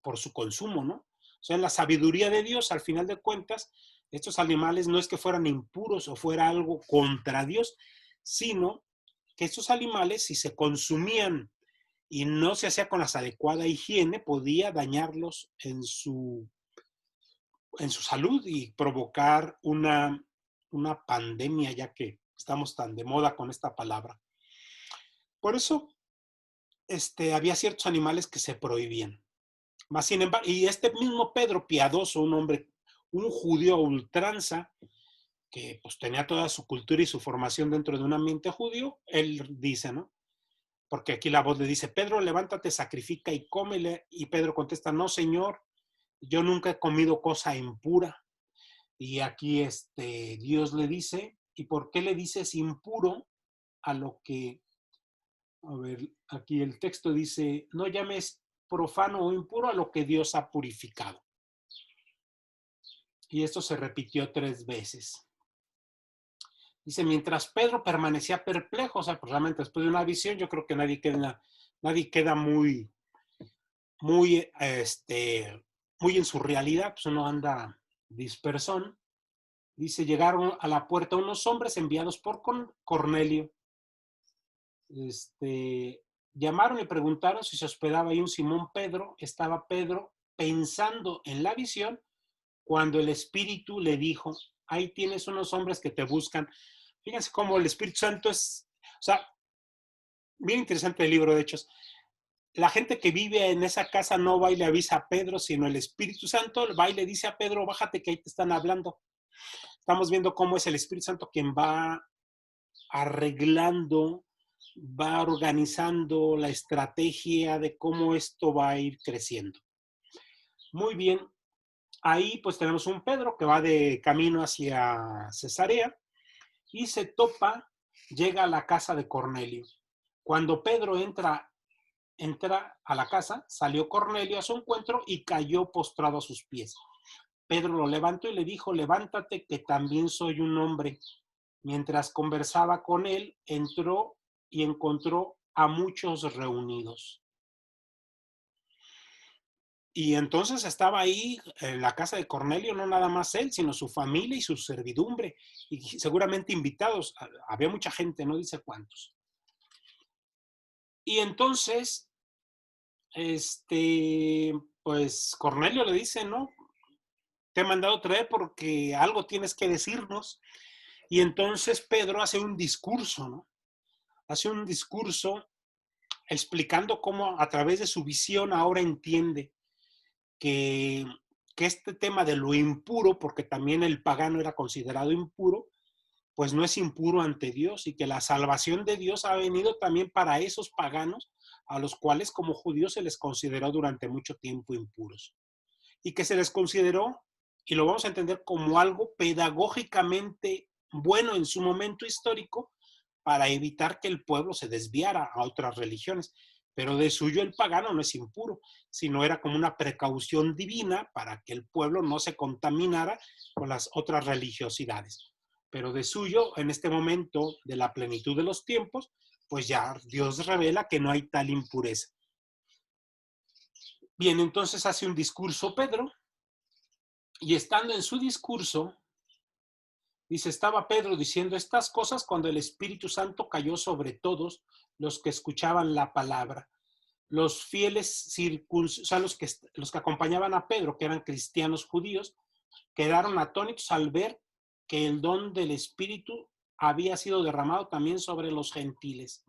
por su consumo, ¿no? O sea, en la sabiduría de Dios, al final de cuentas, estos animales no es que fueran impuros o fuera algo contra Dios, sino que estos animales, si se consumían y no se hacía con la adecuada higiene, podía dañarlos en su salud y provocar una pandemia, ya que estamos tan de moda con esta palabra. Por eso, había ciertos animales que se prohibían. Más sin embargo, y este mismo Pedro, piadoso, un hombre, un judío a ultranza, que pues tenía toda su cultura y su formación dentro de un ambiente judío, él dice, ¿no? Porque aquí la voz le dice, Pedro, levántate, sacrifica y cómele. Y Pedro contesta, no, Señor, yo nunca he comido cosa impura. Y aquí Dios le dice, ¿y por qué le dices impuro a lo que, a ver, aquí el texto dice, no llames profano o impuro a lo que Dios ha purificado? Y esto se repitió 3 veces. Dice, mientras Pedro permanecía perplejo, o sea, pues realmente después de una visión, yo creo que nadie queda muy, muy, muy en su realidad, pues uno anda dispersón. Dice, llegaron a la puerta unos hombres enviados por Cornelio. Llamaron y preguntaron si se hospedaba ahí un Simón Pedro. Estaba Pedro pensando en la visión cuando el Espíritu le dijo, ahí tienes unos hombres que te buscan. Fíjense cómo el Espíritu Santo es, o sea, bien interesante el libro de Hechos. La gente que vive en esa casa no va y le avisa a Pedro, sino el Espíritu Santo va y le dice a Pedro, bájate que ahí te están hablando. Estamos viendo cómo es el Espíritu Santo quien va arreglando, va organizando la estrategia de cómo esto va a ir creciendo. Muy bien, ahí pues tenemos un Pedro que va de camino hacia Cesarea y se topa, llega a la casa de Cornelio. Cuando Pedro entra a la casa, salió Cornelio a su encuentro y cayó postrado a sus pies. Pedro lo levantó y le dijo, levántate que también soy un hombre. Mientras conversaba con él, entró y encontró a muchos reunidos. Y entonces estaba ahí en la casa de Cornelio, no nada más él, sino su familia y su servidumbre, y seguramente invitados. Había mucha gente, no dice cuántos. Y entonces este, pues Cornelio le dice, ¿no? Te he mandado traer porque algo tienes que decirnos. Y entonces Pedro hace un discurso, ¿no? Hace un discurso explicando cómo a través de su visión ahora entiende que, que este tema de lo impuro, porque también el pagano era considerado impuro, pues no es impuro ante Dios y que la salvación de Dios ha venido también para esos paganos a los cuales como judíos se les consideró durante mucho tiempo impuros y que se les consideró, y lo vamos a entender como algo pedagógicamente bueno en su momento histórico para evitar que el pueblo se desviara a otras religiones. Pero de suyo el pagano no es impuro, sino era como una precaución divina para que el pueblo no se contaminara con las otras religiosidades. Pero de suyo, en este momento de la plenitud de los tiempos, pues ya Dios revela que no hay tal impureza. Bien, entonces hace un discurso Pedro, y estando en su discurso, dice, estaba Pedro diciendo estas cosas cuando el Espíritu Santo cayó sobre todos los que escuchaban la palabra. Los fieles o sea, los que acompañaban a Pedro, que eran cristianos judíos, quedaron atónitos al ver que el don del Espíritu había sido derramado también sobre los gentiles,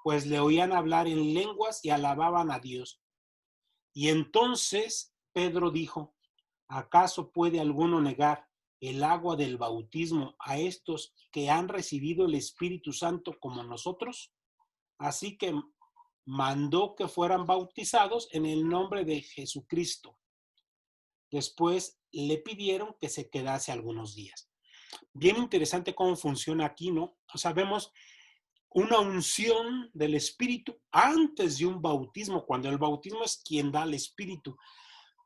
pues le oían hablar en lenguas y alababan a Dios. Y entonces Pedro dijo, ¿acaso puede alguno negar el agua del bautismo a estos que han recibido el Espíritu Santo como nosotros? Así que mandó que fueran bautizados en el nombre de Jesucristo. Después le pidieron que se quedase algunos días. Bien interesante cómo funciona aquí, ¿no? O sea, vemos una unción del Espíritu antes de un bautismo, cuando el bautismo es quien da el Espíritu.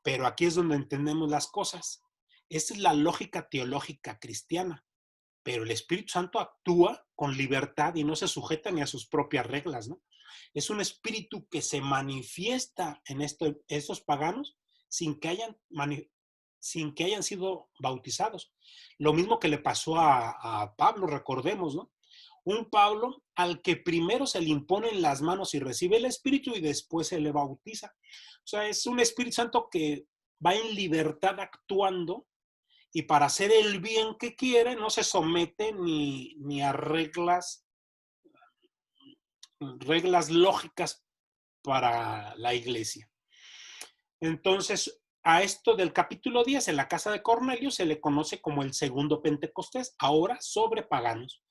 Pero aquí es donde entendemos las cosas. Esa es la lógica teológica cristiana. Pero el Espíritu Santo actúa con libertad y no se sujeta ni a sus propias reglas, ¿no? Es un espíritu que se manifiesta en estos paganos sin que hayan, sin que hayan sido bautizados. Lo mismo que le pasó a Pablo, recordemos, ¿no? Un Pablo al que primero se le imponen las manos y recibe el Espíritu y después se le bautiza. O sea, es un Espíritu Santo que va en libertad actuando y para hacer el bien que quiere no se somete ni a reglas lógicas para la iglesia. Entonces, a esto del capítulo 10 en la casa de Cornelio se le conoce como el segundo Pentecostés, ahora sobre paganos,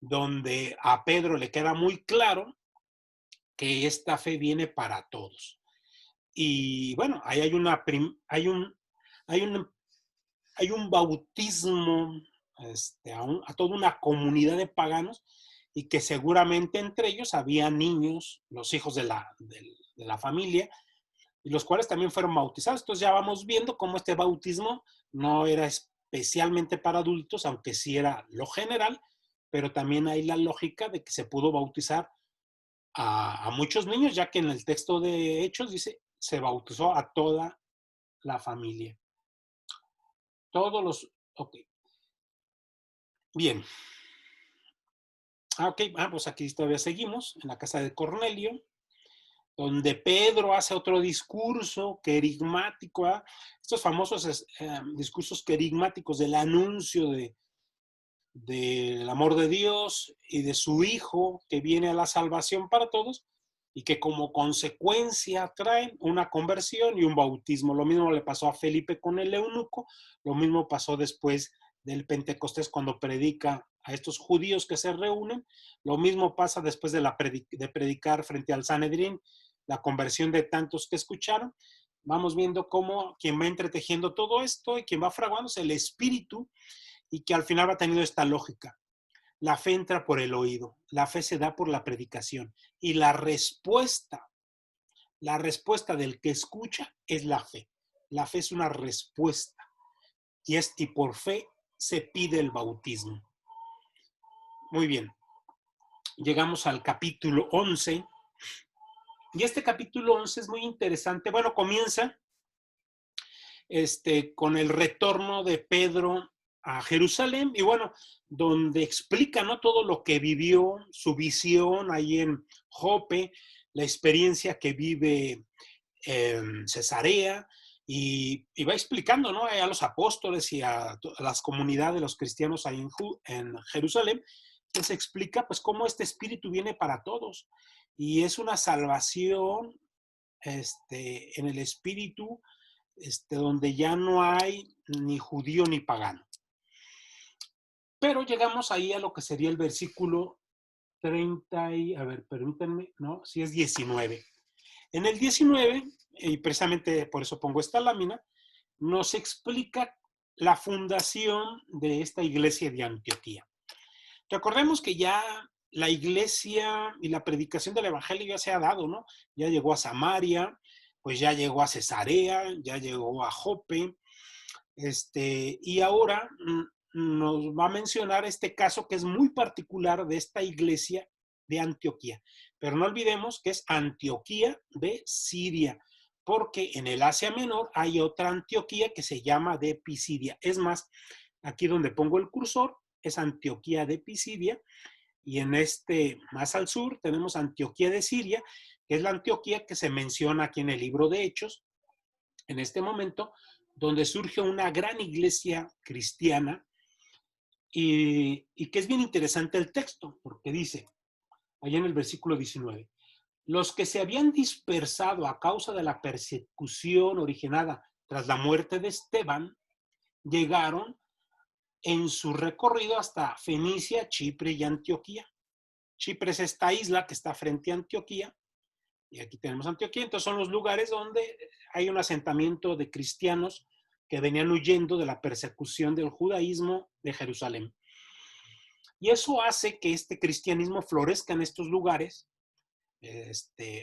donde a Pedro le queda muy claro que esta fe viene para todos. Y bueno, ahí hay un bautismo a toda una comunidad de paganos y que seguramente entre ellos había niños, los hijos de la familia, y los cuales también fueron bautizados. Entonces ya vamos viendo cómo este bautismo no era especialmente para adultos, aunque sí era lo general, pero también hay la lógica de que se pudo bautizar a muchos niños, ya que en el texto de Hechos dice, se bautizó a toda la familia. Todos los... Ok, bien. Ok, pues aquí todavía seguimos, en la casa de Cornelio, donde Pedro hace otro discurso querigmático, estos famosos discursos querigmáticos del anuncio del amor de Dios y de su Hijo que viene a la salvación para todos y que como consecuencia traen una conversión y un bautismo. Lo mismo le pasó a Felipe con el eunuco, lo mismo pasó después del Pentecostés cuando predica a estos judíos que se reúnen, lo mismo pasa después de predicar frente al Sanedrín, la conversión de tantos que escucharon. Vamos viendo cómo quien va entretejiendo todo esto y quien va fraguando es el Espíritu, y que al final va teniendo esta lógica. La fe entra por el oído, la fe se da por la predicación y la respuesta del que escucha es la fe. La fe es una respuesta y por fe se pide el bautismo. Muy bien, llegamos al capítulo 11 y este capítulo 11 es muy interesante. Bueno, comienza con el retorno de Pedro a Jerusalén y bueno, donde explica, ¿no?, todo lo que vivió, su visión ahí en Jope, la experiencia que vive Cesarea y va explicando, ¿no? A los apóstoles y a las comunidades de los cristianos ahí en Jerusalén, que se explica pues cómo este espíritu viene para todos y es una salvación en el espíritu donde ya no hay ni judío ni pagano. Pero llegamos ahí a lo que sería el versículo 30 y, a ver, permítanme, ¿no? Si es 19. En el 19, y precisamente por eso pongo esta lámina, nos explica la fundación de esta iglesia de Antioquía. Recordemos que ya la iglesia y la predicación del evangelio ya se ha dado, ¿no? Ya llegó a Samaria, pues ya llegó a Cesarea, ya llegó a Jope, y ahora nos va a mencionar este caso que es muy particular de esta iglesia de Antioquía. Pero no olvidemos que es Antioquía de Siria, porque en el Asia Menor hay otra Antioquía que se llama de Pisidia. Es más, aquí donde pongo el cursor es Antioquía de Pisidia, y en más al sur tenemos Antioquía de Siria, que es la Antioquía que se menciona aquí en el libro de Hechos, en este momento, donde surge una gran iglesia cristiana y que es bien interesante el texto, porque dice, allá en el versículo 19, los que se habían dispersado a causa de la persecución originada tras la muerte de Esteban, llegaron en su recorrido hasta Fenicia, Chipre y Antioquía. Chipre es esta isla que está frente a Antioquía, y aquí tenemos Antioquía, entonces son los lugares donde hay un asentamiento de cristianos que venían huyendo de la persecución del judaísmo de Jerusalén. Y eso hace que este cristianismo florezca en estos lugares.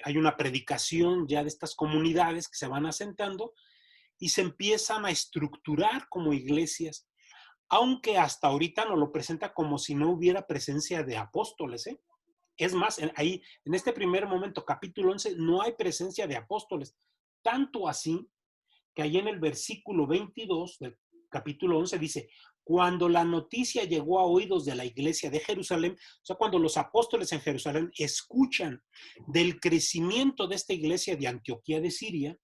Hay una predicación ya de estas comunidades que se van asentando y se empiezan a estructurar como iglesias, aunque hasta ahorita nos lo presenta como si no hubiera presencia de apóstoles, ¿eh? Es más, ahí, en este primer momento, capítulo 11, no hay presencia de apóstoles. Tanto así que ahí en el versículo 22 del capítulo 11 dice, cuando la noticia llegó a oídos de la iglesia de Jerusalén, o sea, cuando los apóstoles en Jerusalén escuchan del crecimiento de esta iglesia de Antioquía de Siria,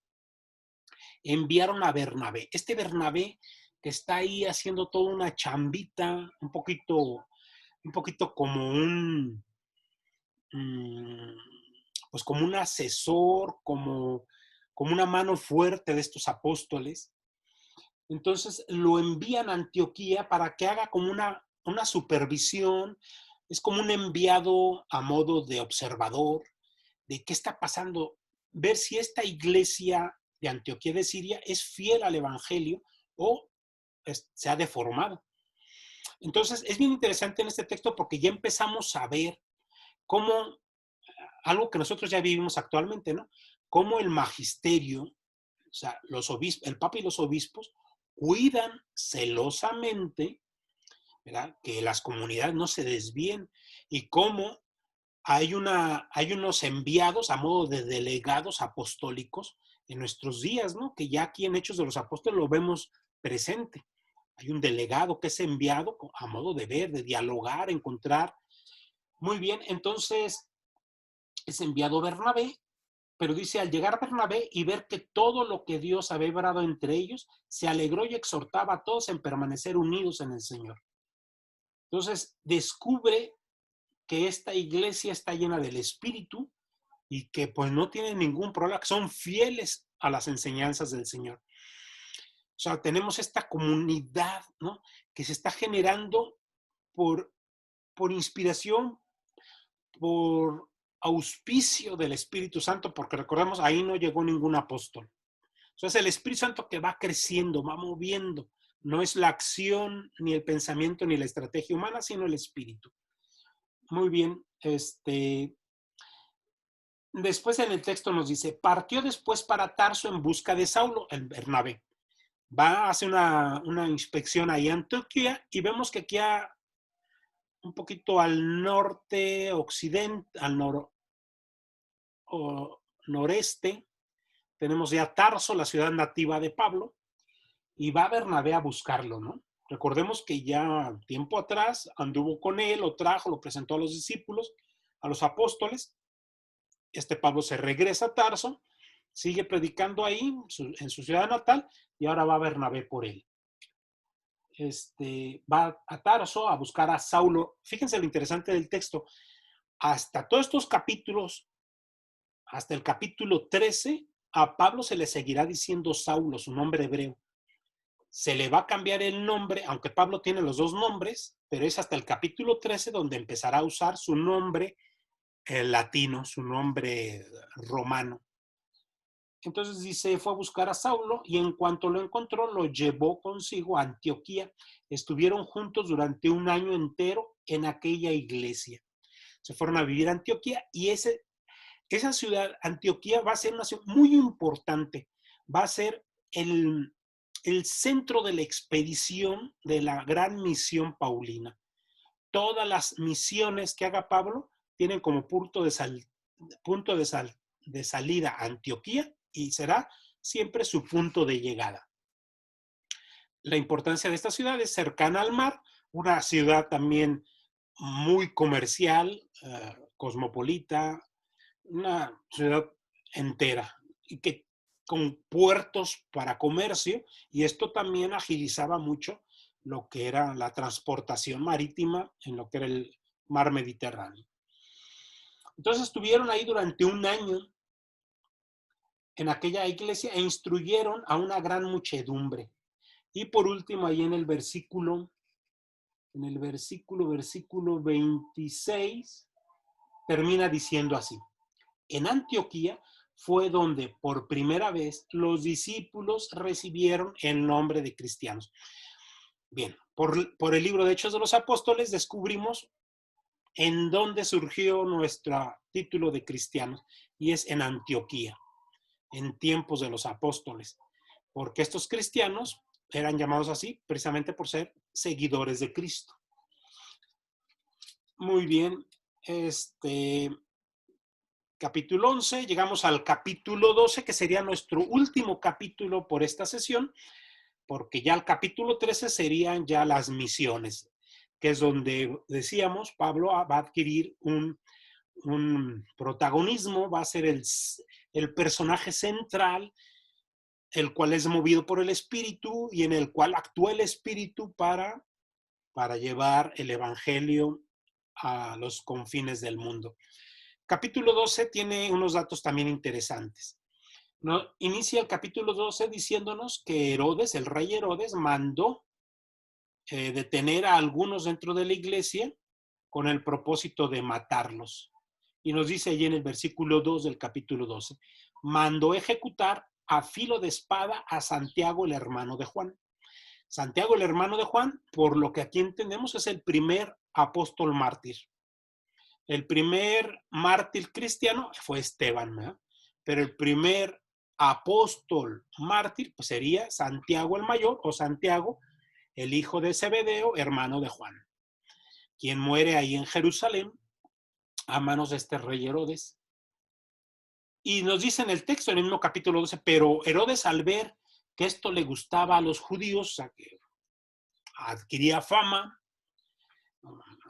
enviaron a Bernabé. Este Bernabé que está ahí haciendo toda una chambita, un poquito como pues como un asesor, como una mano fuerte de estos apóstoles. Entonces lo envían a Antioquía para que haga como una supervisión, es como un enviado a modo de observador de qué está pasando, ver si esta iglesia de Antioquía de Siria es fiel al evangelio o se ha deformado. Entonces es bien interesante en este texto porque ya empezamos a ver cómo algo que nosotros ya vivimos actualmente, ¿no? Cómo el magisterio, o sea, el Papa y los obispos cuidan celosamente, ¿verdad?, que las comunidades no se desvíen y cómo hay unos enviados a modo de delegados apostólicos en nuestros días, ¿no? Que ya aquí en Hechos de los Apóstoles lo vemos presente. Hay un delegado que es enviado a modo de ver, de dialogar, encontrar. Muy bien, entonces es enviado Bernabé, pero dice, al llegar Bernabé y ver que todo lo que Dios había obrado entre ellos, se alegró y exhortaba a todos en permanecer unidos en el Señor. Entonces descubre que esta iglesia está llena del Espíritu y que pues no tienen ningún problema, que son fieles a las enseñanzas del Señor. O sea, tenemos esta comunidad, ¿no?, que se está generando por, por inspiración, por auspicio del Espíritu Santo, porque recordemos, ahí no llegó ningún apóstol. O sea, es el Espíritu Santo que va creciendo, va moviendo. No es la acción, ni el pensamiento, ni la estrategia humana, sino el Espíritu. Muy bien, después en el texto nos dice, partió después para Tarso en busca de Saulo, el Bernabé. Va a hacer una inspección ahí en Antioquía y vemos que aquí un poquito al norte, occidente, al noreste, tenemos ya Tarso, la ciudad nativa de Pablo, y va Bernabé a buscarlo, ¿no? Recordemos que ya tiempo atrás anduvo con él, lo trajo, lo presentó a los discípulos, a los apóstoles, Pablo se regresa a Tarso, sigue predicando ahí en su ciudad natal y ahora va Bernabé por él. Va a Tarso a buscar a Saulo. Fíjense lo interesante del texto. Hasta todos estos capítulos, hasta el capítulo 13, a Pablo se le seguirá diciendo Saulo, su nombre hebreo. Se le va a cambiar el nombre, aunque Pablo tiene los dos nombres, pero es hasta el capítulo 13 donde empezará a usar su nombre latino, su nombre romano. Entonces dice, fue a buscar a Saulo y en cuanto lo encontró, lo llevó consigo a Antioquía. Estuvieron juntos durante un año entero en aquella iglesia. Se fueron a vivir a Antioquía y esa ciudad, Antioquía, va a ser una ciudad muy importante. Va a ser el centro de la expedición de la gran misión paulina. Todas las misiones que haga Pablo tienen como punto de salida Antioquía y será siempre su punto de llegada. La importancia de esta ciudad es cercana al mar, una ciudad también muy comercial, cosmopolita, una ciudad entera y que con puertos para comercio, y esto también agilizaba mucho lo que era la transportación marítima en lo que era el mar Mediterráneo. Entonces estuvieron ahí durante un año en aquella iglesia e instruyeron a una gran muchedumbre. Y por último, ahí en el versículo 26, termina diciendo así: en Antioquía fue donde por primera vez los discípulos recibieron el nombre de cristianos. Bien, por el libro de Hechos de los Apóstoles descubrimos en dónde surgió nuestro título de cristianos, y es en Antioquía, en tiempos de los apóstoles, porque estos cristianos eran llamados así precisamente por ser seguidores de Cristo. Muy bien, capítulo 11, llegamos al capítulo 12, que sería nuestro último capítulo por esta sesión, porque ya el capítulo 13 serían ya las misiones, que es donde decíamos Pablo va a adquirir un protagonismo, va a ser el personaje central, el cual es movido por el Espíritu y en el cual actúa el Espíritu para llevar el Evangelio a los confines del mundo. Capítulo 12 tiene unos datos también interesantes. ¿No? Inicia el capítulo 12 diciéndonos que Herodes, el rey Herodes, mandó detener a algunos dentro de la iglesia con el propósito de matarlos. Y nos dice allí en el versículo 2 del capítulo 12, mandó ejecutar a filo de espada a Santiago, el hermano de Juan. Santiago, el hermano de Juan, por lo que aquí entendemos, es el primer apóstol mártir. El primer mártir cristiano fue Esteban, ¿verdad? Pero el primer apóstol mártir pues sería Santiago el mayor, o Santiago, el hijo de Zebedeo, hermano de Juan, quien muere ahí en Jerusalén a manos de este rey Herodes. Y nos dice en el texto, en el mismo capítulo 12, pero Herodes, al ver que esto le gustaba a los judíos, o sea, que adquiría fama,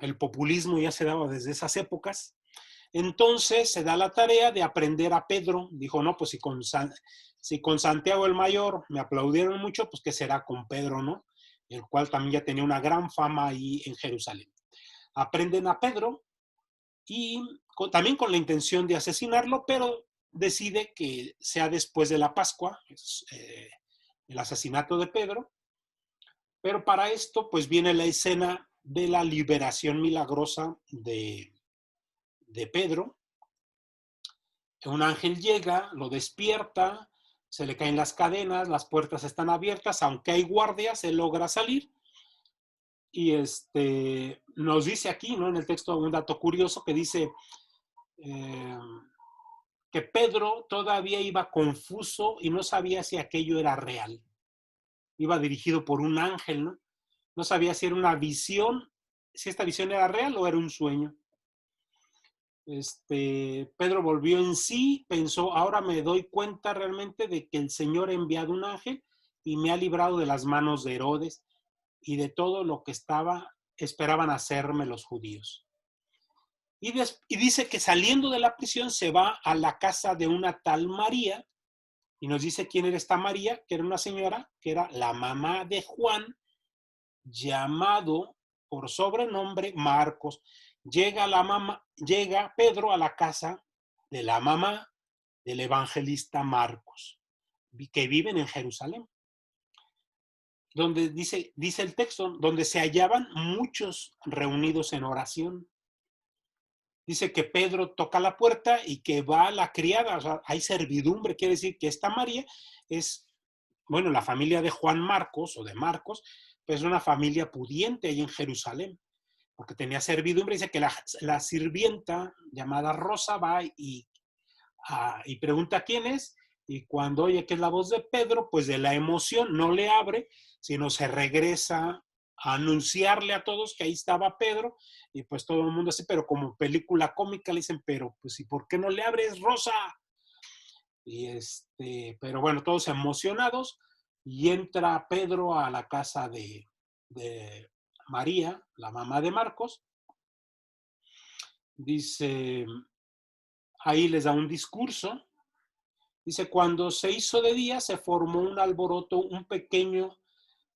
el populismo ya se daba desde esas épocas, entonces se da la tarea de aprender a Pedro. Dijo, no, pues si con Santiago el mayor me aplaudieron mucho, pues ¿qué será con Pedro, no? El cual también ya tenía una gran fama ahí en Jerusalén. Aprenden a Pedro y también con la intención de asesinarlo, pero decide que sea después de la Pascua, el asesinato de Pedro. Pero para esto, pues viene la escena de la liberación milagrosa de Pedro. Un ángel llega, lo despierta, se le caen las cadenas, las puertas están abiertas, aunque hay guardias, él logra salir. Y nos dice aquí, ¿no? En el texto un dato curioso que dice que Pedro todavía iba confuso y no sabía si aquello era real. Iba dirigido por un ángel, ¿no? No sabía si era una visión, si esta visión era real o era un sueño. Pedro volvió en sí, pensó, ahora me doy cuenta realmente de que el Señor ha enviado un ángel y me ha librado de las manos de Herodes y de todo lo que esperaban hacerme los judíos. Y dice que saliendo de la prisión se va a la casa de una tal María, y nos dice quién era esta María, que era una señora, que era la mamá de Juan, llamado por sobrenombre Marcos. Llega Pedro a la casa de la mamá del evangelista Marcos, que viven en Jerusalén, donde dice el texto, donde se hallaban muchos reunidos en oración. Dice que Pedro toca la puerta y que va la criada, o sea, hay servidumbre, quiere decir que esta María es, bueno, la familia de Juan Marcos o de Marcos, pues es una familia pudiente ahí en Jerusalén, porque tenía servidumbre. Dice que la sirvienta llamada Rosa va y pregunta quién es, y cuando oye que es la voz de Pedro, pues de la emoción no le abre, sino se regresa a anunciarle a todos que ahí estaba Pedro, y pues todo el mundo así, pero como película cómica le dicen, pero pues ¿y por qué no le abres, Rosa? Pero bueno, todos emocionados, y entra Pedro a la casa de María, la mamá de Marcos. Dice, ahí les da un discurso. Dice, cuando se hizo de día, se formó un alboroto,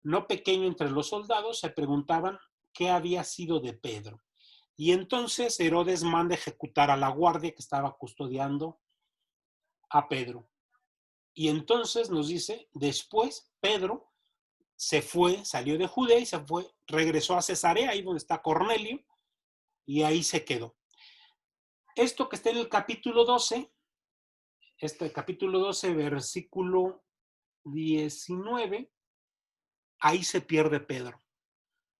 no pequeño entre los soldados, se preguntaban qué había sido de Pedro. Y entonces Herodes manda ejecutar a la guardia que estaba custodiando a Pedro. Y entonces nos dice, después Pedro salió de Judea y regresó a Cesarea, ahí donde está Cornelio, y ahí se quedó. Esto que está en el capítulo 12, versículo 19, ahí se pierde Pedro.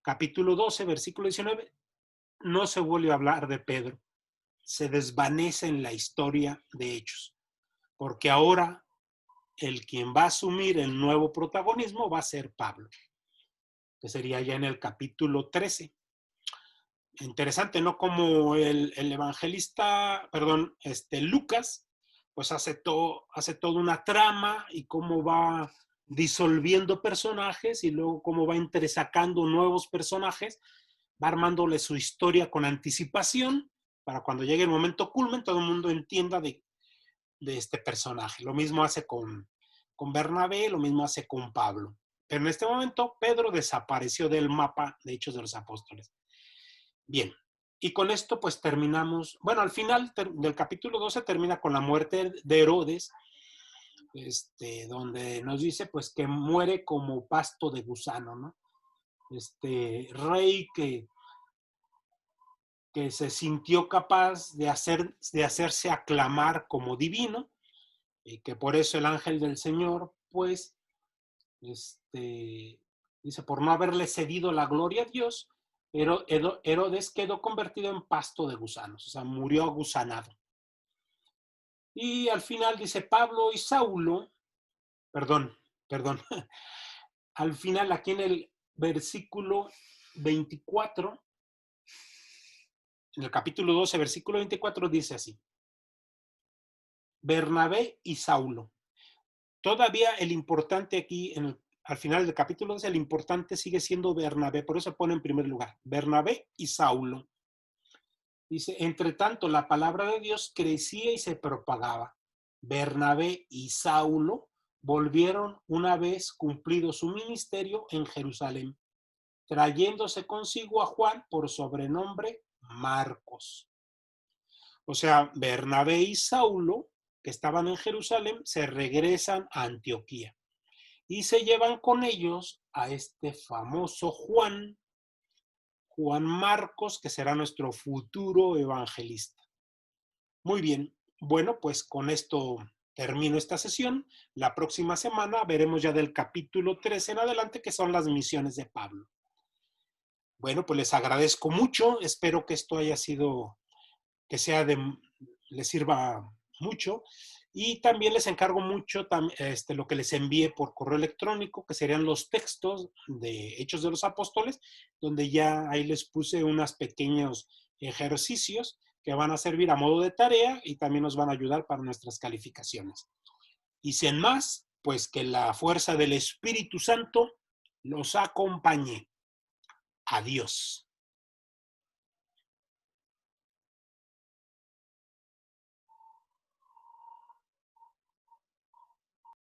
Capítulo 12, versículo 19, no se vuelve a hablar de Pedro. Se desvanece en la historia de Hechos, porque ahora quien va a asumir el nuevo protagonismo va a ser Pablo, que sería ya en el capítulo 13. Interesante, ¿no? Como el evangelista, perdón, Lucas, pues hace toda una trama y cómo va disolviendo personajes y luego cómo va entresacando nuevos personajes, va armándole su historia con anticipación para cuando llegue el momento culmen todo el mundo entienda de este personaje. Lo mismo hace con Bernabé, lo mismo hace con Pablo. Pero en este momento Pedro desapareció del mapa de Hechos de los Apóstoles. Bien, y con esto pues terminamos, bueno, al final del capítulo 12 termina con la muerte de Herodes, donde nos dice pues que muere como pasto de gusano, ¿no? Rey que se sintió capaz de hacerse aclamar como divino, y que por eso el ángel del Señor, pues, dice, por no haberle cedido la gloria a Dios, Herodes quedó convertido en pasto de gusanos, o sea, murió gusanado. Y al final dice Pablo y Saulo, perdón, al final aquí en el versículo 24, en el capítulo 12, versículo 24, dice así, Bernabé y Saulo. Todavía el importante aquí, al final del capítulo 12, el importante sigue siendo Bernabé, por eso se pone en primer lugar, Bernabé y Saulo. Dice, entre tanto, la palabra de Dios crecía y se propagaba. Bernabé y Saulo volvieron una vez cumplido su ministerio en Jerusalén, trayéndose consigo a Juan por sobrenombre Marcos. O sea, Bernabé y Saulo, que estaban en Jerusalén, se regresan a Antioquía y se llevan con ellos a este famoso Juan Marcos, que será nuestro futuro evangelista. Muy bien, bueno, pues con esto termino esta sesión. La próxima semana veremos ya del capítulo 13 en adelante, que son las misiones de Pablo. Bueno, pues les agradezco mucho, espero que esto haya sido, que les sirva mucho, y también les encargo mucho lo que les envíe por correo electrónico, que serían los textos de Hechos de los Apóstoles, donde ya ahí les puse unos pequeños ejercicios que van a servir a modo de tarea y también nos van a ayudar para nuestras calificaciones. Y sin más, pues que la fuerza del Espíritu Santo los acompañe. Adiós.